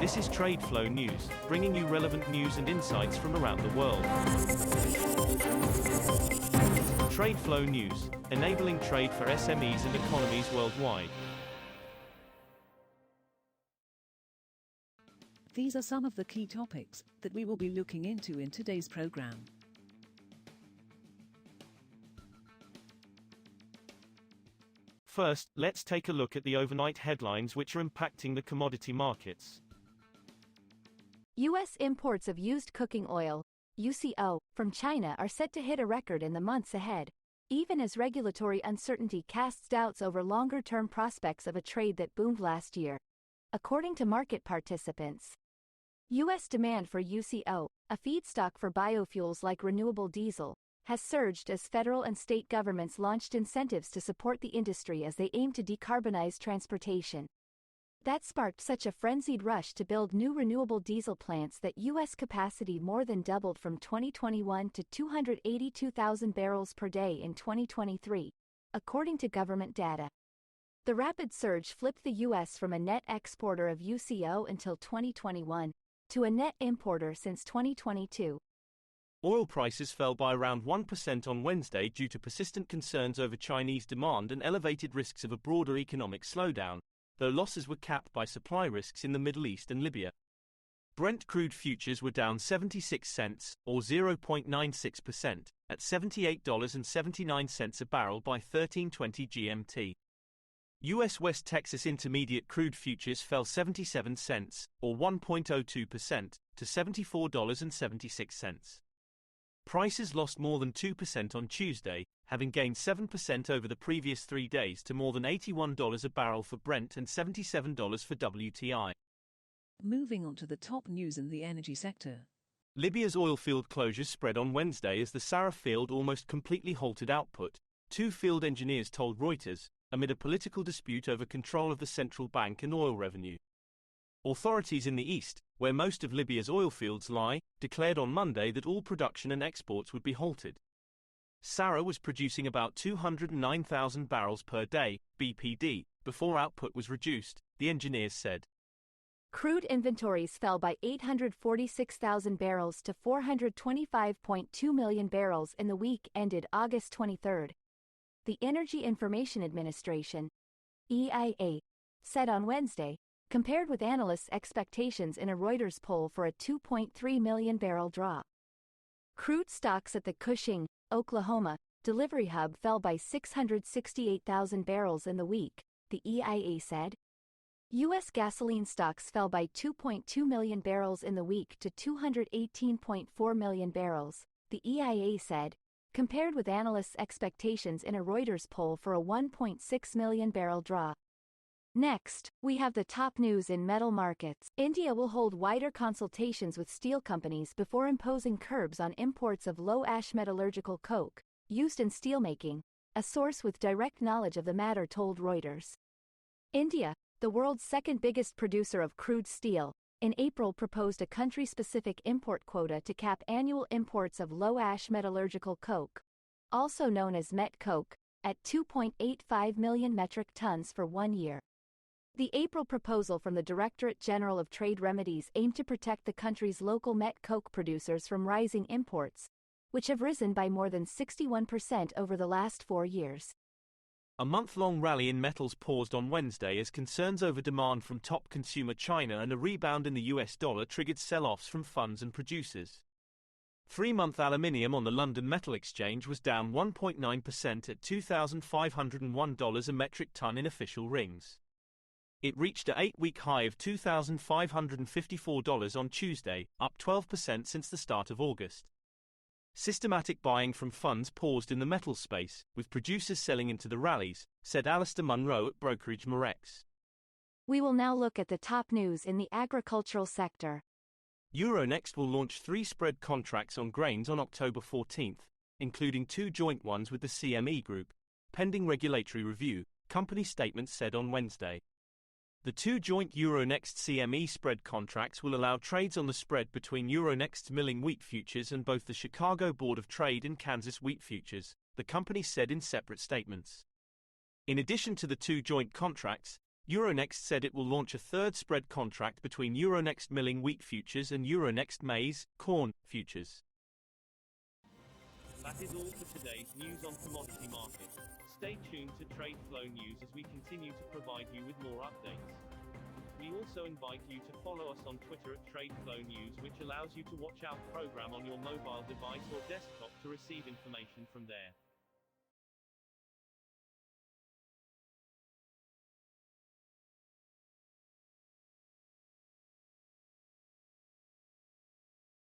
This is TradeFlow News, bringing you relevant news and insights from around the world. TradeFlow News, enabling trade for SMEs and economies worldwide. These are some of the key topics that we will be looking into in today's program. First, let's take a look at the overnight headlines which are impacting the commodity markets. U.S. imports of used cooking oil, UCO, from China are set to hit a record in the months ahead, even as regulatory uncertainty casts doubts over longer-term prospects of a trade that boomed last year. According to market participants, U.S. demand for UCO, a feedstock for biofuels like renewable diesel, has surged as federal and state governments launched incentives to support the industry as they aim to decarbonize transportation. That sparked such a frenzied rush to build new renewable diesel plants that U.S. capacity more than doubled from 2021 to 282,000 barrels per day in 2023, according to government data. The rapid surge flipped the U.S. from a net exporter of UCO until 2021 to a net importer since 2022. Oil prices fell by around 1% on Wednesday due to persistent concerns over Chinese demand and elevated risks of a broader economic slowdown, though losses were capped by supply risks in the Middle East and Libya. Brent crude futures were down 76 cents, or 0.96%, at $78.79 a barrel by 13:20 GMT. U.S. West Texas Intermediate crude futures fell 77 cents, or 1.02%, to $74.76. Prices lost more than 2% on Tuesday, having gained 7% over the previous 3 days to more than $81 a barrel for Brent and $77 for WTI. Moving on to the top news in the energy sector. Libya's oilfield closures spread on Wednesday as the Soar field almost completely halted output, two field engineers told Reuters, amid a political dispute over control of the central bank and oil revenue. Authorities in the east, where most of Libya's oil fields lie, declared on Monday that all production and exports would be halted. Soar was producing about 209,000 barrels per day, BPD, before output was reduced, the engineers said. Crude inventories fell by 846,000 barrels to 425.2 million barrels in the week ended August 23. The Energy Information Administration, EIA, said on Wednesday, compared with analysts' expectations in a Reuters poll for a 2.3 million barrel drop. Crude stocks at the Cushing, Oklahoma, delivery hub fell by 668,000 barrels in the week, the EIA said. U.S. gasoline stocks fell by 2.2 million barrels in the week to 218.4 million barrels, the EIA said, compared with analysts' expectations in a Reuters poll for a 1.6 million barrel drop. Next, we have the top news in metal markets. India will hold wider consultations with steel companies before imposing curbs on imports of low-ash metallurgical coke, used in steelmaking, a source with direct knowledge of the matter told Reuters. India, the world's second biggest producer of crude steel, in April proposed a country-specific import quota to cap annual imports of low-ash metallurgical coke, also known as met coke, at 2.85 million metric tons for 1 year. The April proposal from the Directorate General of Trade Remedies aimed to protect the country's local met coke producers from rising imports, which have risen by more than 61% over the last 4 years. A month-long rally in metals paused on Wednesday as concerns over demand from top consumer China and a rebound in the US dollar triggered sell-offs from funds and producers. 3-month aluminium on the London Metal Exchange was down 1.9% at $2,501 a metric ton in official rings. It reached an 8-week high of $2,554 on Tuesday, up 12% since the start of August. Systematic buying from funds paused in the metal space, with producers selling into the rallies, said Alistair Munro at brokerage Morex. We will now look at the top news in the agricultural sector. Euronext will launch 3 spread contracts on grains on October 14, including 2 joint ones with the CME Group, pending regulatory review, company statements said on Wednesday. The 2 joint Euronext CME spread contracts will allow trades on the spread between Euronext's milling wheat futures and both the Chicago Board of Trade and Kansas wheat futures, the company said in separate statements. In addition to the 2 joint contracts, Euronext said it will launch a third spread contract between Euronext milling wheat futures and Euronext maize, corn, futures. That is all for today's news on commodity markets. Stay tuned to TradeFlow News as we continue to provide you with more updates. We also invite you to follow us on Twitter at TradeFlow News, which allows you to watch our program on your mobile device or desktop to receive information from there.